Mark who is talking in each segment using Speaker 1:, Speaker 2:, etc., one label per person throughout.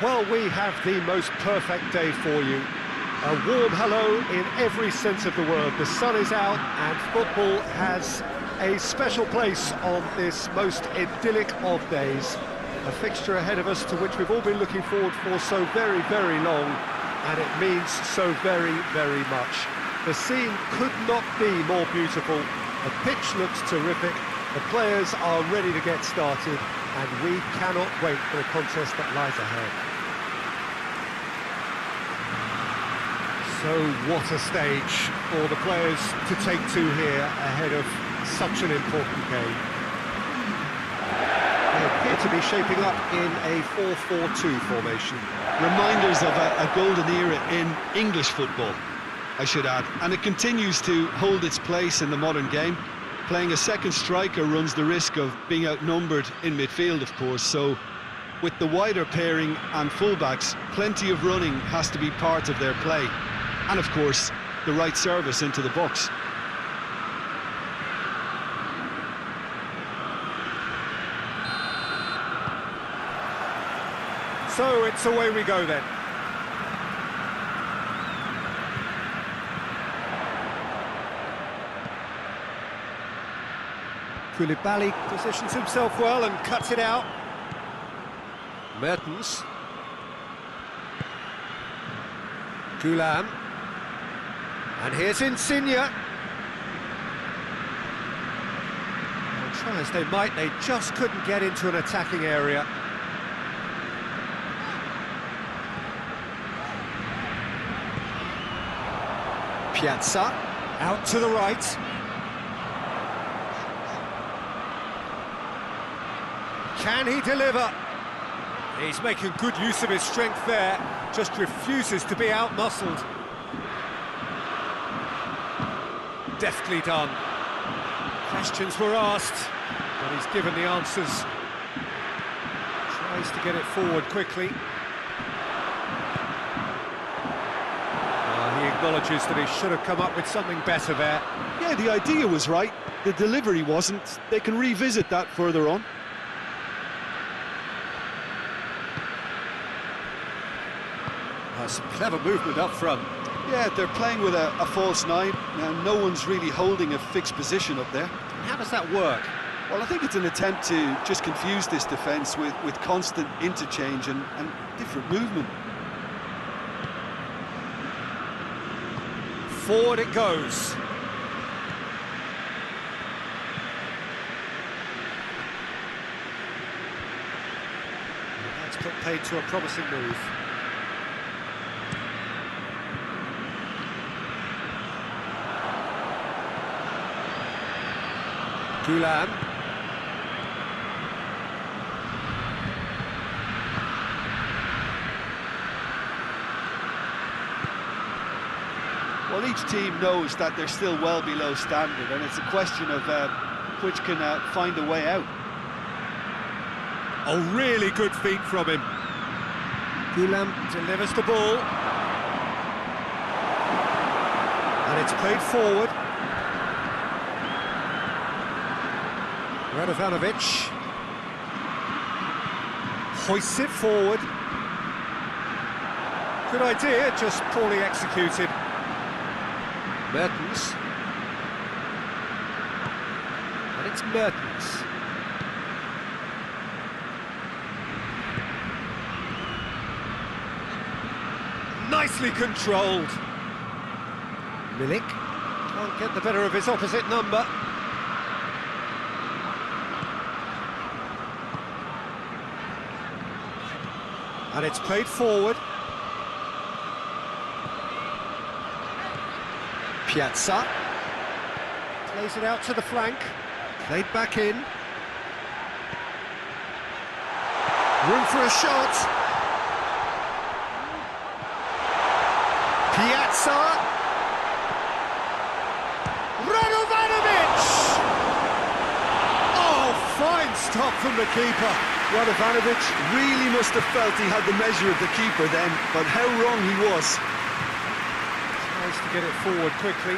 Speaker 1: Well, we have the most perfect day for you. A warm hello in every sense of the word. The sun is out and football has a special place on this most idyllic of days. A fixture ahead of us to which we've all been looking forward for so very, very long, and it means so very, very much. The scene could not be more beautiful. The pitch looks terrific. The players are ready to get started, and we cannot wait for the contest that lies ahead. So what a stage for the players to take to here ahead of such an important game. They appear to be shaping up in a 4-4-2 formation.
Speaker 2: Reminders of a golden era in English football, I should add. And it continues to hold its place in the modern game. Playing a second striker runs the risk of being outnumbered in midfield, of course, so with the wider pairing and fullbacks, plenty of running has to be part of their play. And of course, the right service into the box.
Speaker 1: So it's away we go then. Koulibaly positions himself well and cuts it out. Mertens. Gulam. And here's Insigne. Well, try as they might, they just couldn't get into an attacking area. Piazza, out to the right. Can he deliver? He's making good use of his strength there, just refuses to be out-muscled. Deftly done. Questions were asked, but he's given the answers. Tries to get it forward quickly. He acknowledges that he should have come up with something better there.
Speaker 2: Yeah, the idea was right, the delivery wasn't. They can revisit that further on.
Speaker 1: Some clever movement up front.
Speaker 2: Yeah, they're playing with a false nine, and no one's really holding a fixed position up there.
Speaker 1: How does that work?
Speaker 2: Well, I think it's an attempt to just confuse this defence with constant interchange and different movement.
Speaker 1: Forward it goes. That's put paid to a promising move. Gulam.
Speaker 2: Well, each team knows that they're still well below standard, and it's a question of which can find a way out.
Speaker 1: A really good feat from him. Gulam delivers the ball. And it's played forward. Radovanovic hoists it forward. Good idea, just poorly executed. Mertens. And it's Mertens. Nicely controlled. Milik can't get the better of his opposite number. And it's played forward. Piazza plays it out to the flank. Played back in. Room for a shot. Piazza. Radovanovic! Oh, fine stop from the keeper.
Speaker 2: Radovanovic really must have felt he had the measure of the keeper then, but how wrong he was.
Speaker 1: Tries to get it forward quickly.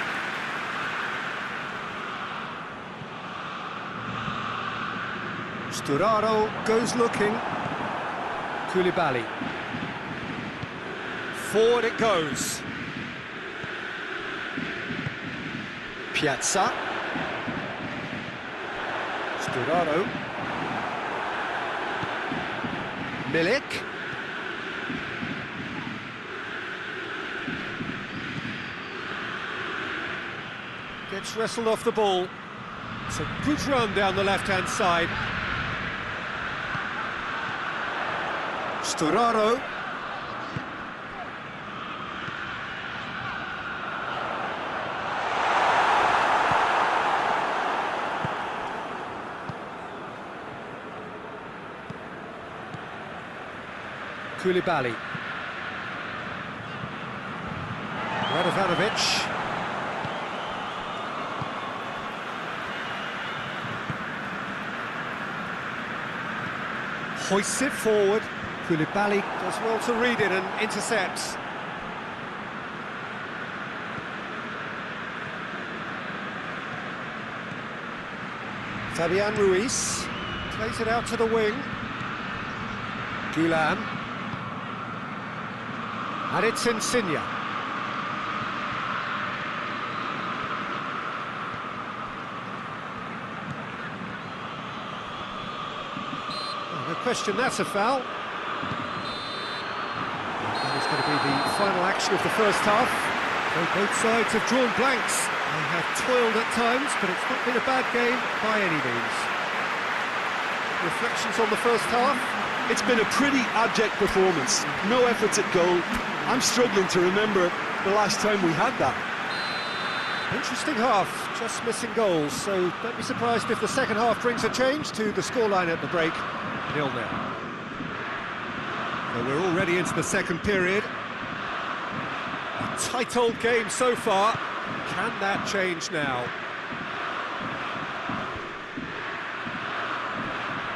Speaker 1: Sturaro goes looking. Koulibaly. Forward it goes. Piazza. Sturaro. Milik. Gets wrestled off the ball. It's a good run down the left-hand side. Sturaro. Koulibaly. Radovanovic. Hoists it forward. Koulibaly does well to read it and intercepts. Fabian Ruiz plays it out to the wing. Gulan. And it's Insigne. No question, that's a foul. That is going to be the final action of the first half. So both sides have drawn blanks. They have toiled at times, but it's not been a bad game by any means. Reflections on the first half?
Speaker 2: It's been a pretty abject performance. No efforts at goal. I'm struggling to remember the last time we had that.
Speaker 1: Interesting half, just missing goals, so don't be surprised if the second half brings a change to the scoreline at the break, 0-0. So we're already into the second period. A tight old game so far. Can that change now?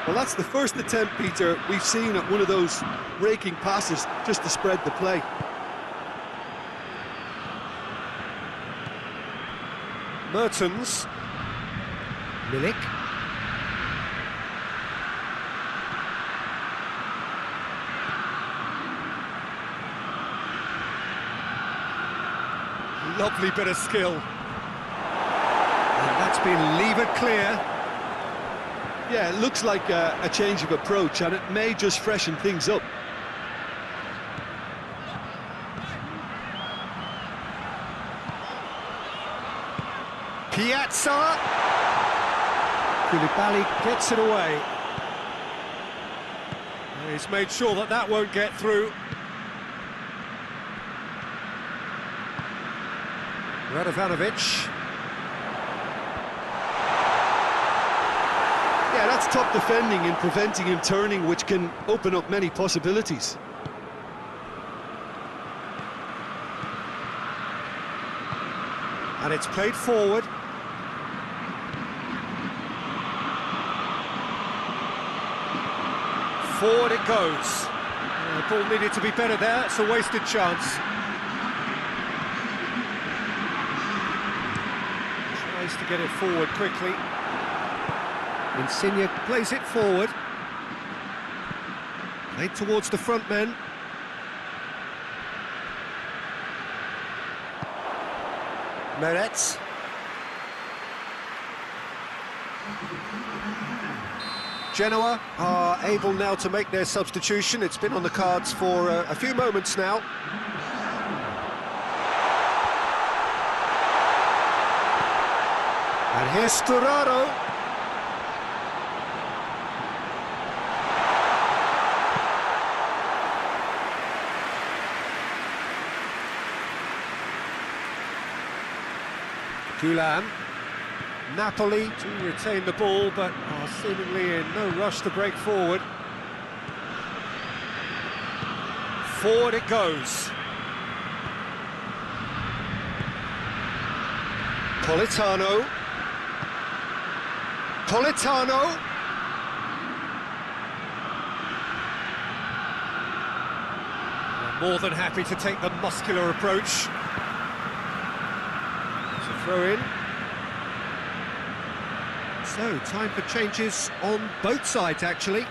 Speaker 2: Well, that's the first attempt, Peter, we've seen at one of those raking passes just to spread the play.
Speaker 1: Mertens. Milik. Lovely bit of skill. And that's been levered clear.
Speaker 2: Yeah, it looks like a change of approach, and it may just freshen things up.
Speaker 1: Piazza. Koulibaly gets it away. He's made sure that that won't get through. Radovanovic.
Speaker 2: Yeah, that's top defending and preventing him turning, which can open up many possibilities.
Speaker 1: And it's played forward. Forward it goes. The ball needed to be better there, it's a wasted chance. Tries to get it forward quickly. Insigne plays it forward. Played towards the front men. Meret. Genoa are able now to make their substitution. It's been on the cards for a few moments now. And here's Sturaro. Gulan. Napoli to retain the ball, but are seemingly in no rush to break forward. Forward it goes. Politano. Politano. More than happy to take the muscular approach. It's a throw in. So, time for changes on both sides, actually.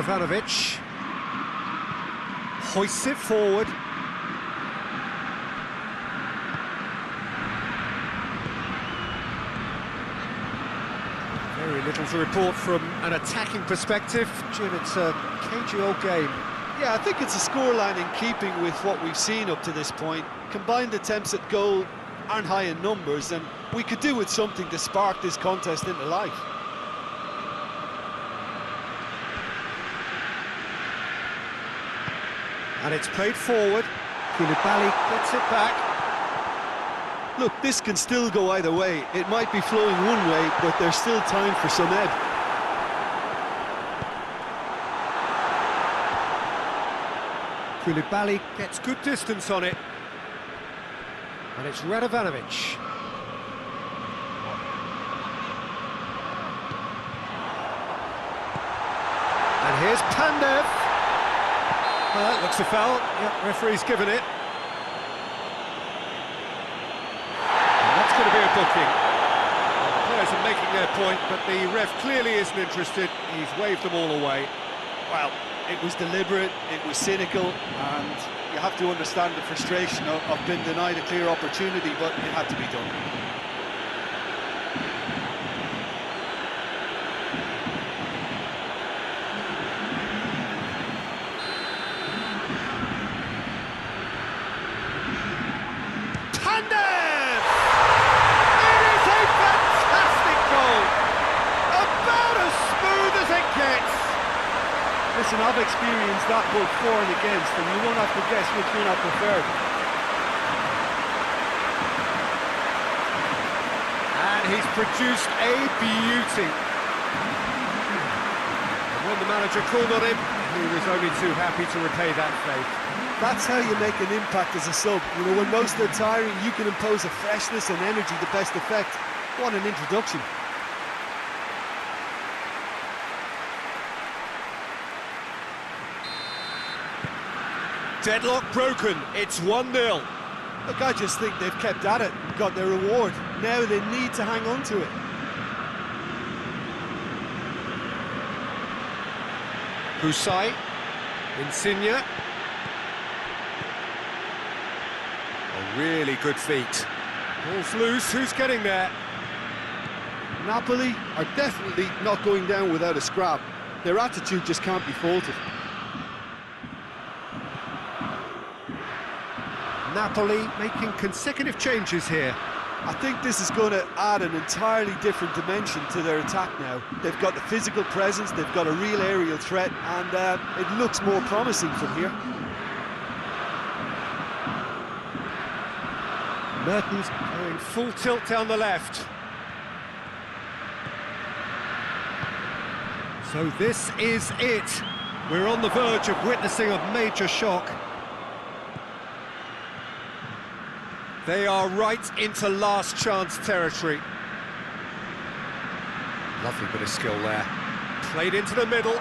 Speaker 1: Radovanovic hoists it forward. Very little to report from an attacking perspective. Jim, it's a cagey old game.
Speaker 2: Yeah, I think it's a scoreline in keeping with what we've seen up to this point. Combined attempts at goal aren't high in numbers, and we could do with something to spark this contest into life.
Speaker 1: And it's played forward. Koulibaly gets it back.
Speaker 2: Look, this can still go either way. It might be flowing one way, but there's still time for some ebb.
Speaker 1: Koulibaly gets good distance on it. And it's Radovanovic. And here's Pandev. Well, that looks a foul. Yep, referee's given it. And that's going to be a booking. The players are making their point, but the ref clearly isn't interested. He's waved them all away.
Speaker 2: Well, it was deliberate, it was cynical, and you have to understand the frustration of being denied a clear opportunity, but it had to be done.
Speaker 1: Pandev! It is a fantastic goal! About as smooth as it gets!
Speaker 3: Listen, I've experienced that both for and against, and you won't have to guess which one I prefer.
Speaker 1: And he's produced a beauty. And when the manager called on him, he was only too happy to repay that faith.
Speaker 2: That's how you make an impact as a sub. You know, when most are tiring, you can impose a freshness and energy to best effect. What an introduction.
Speaker 1: Deadlock broken, it's 1-0.
Speaker 2: Look, I just think they've kept at it, got their reward. Now they need to hang on to it.
Speaker 1: Husai, Insigne. A really good feat. Ball's loose, who's getting there?
Speaker 2: Napoli are definitely not going down without a scrap. Their attitude just can't be faulted.
Speaker 1: Napoli making consecutive changes here.
Speaker 2: I think this is going to add an entirely different dimension to their attack now. They've got the physical presence, they've got a real aerial threat, and it looks more promising from here.
Speaker 1: Mertens going full tilt down the left. So this is it. We're on the verge of witnessing a major shock. They are right into last chance territory. Lovely bit of skill there. Played into the middle.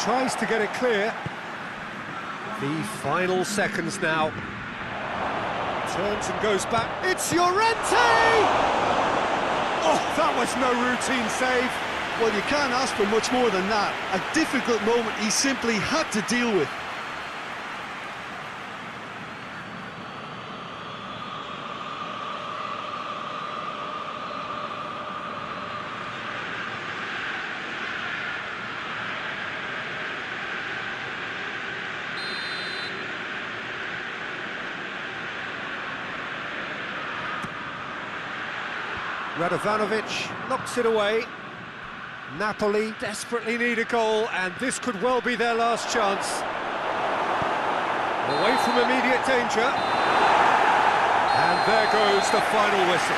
Speaker 1: Tries to get it clear. The final seconds now. Turns and goes back. It's Llorente! Oh, that was no routine save.
Speaker 2: Well, you can't ask for much more than that. A difficult moment he simply had to deal with.
Speaker 1: Radovanovic knocks it away. Napoli desperately need a goal, and this could well be their last chance. Away from immediate danger. And there goes the final whistle.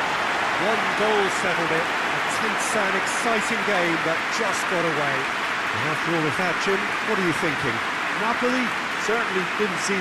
Speaker 1: One goal settled it. A tense and exciting game that just got away. And after all of that, Jim, what are you thinking?
Speaker 2: Napoli certainly didn't see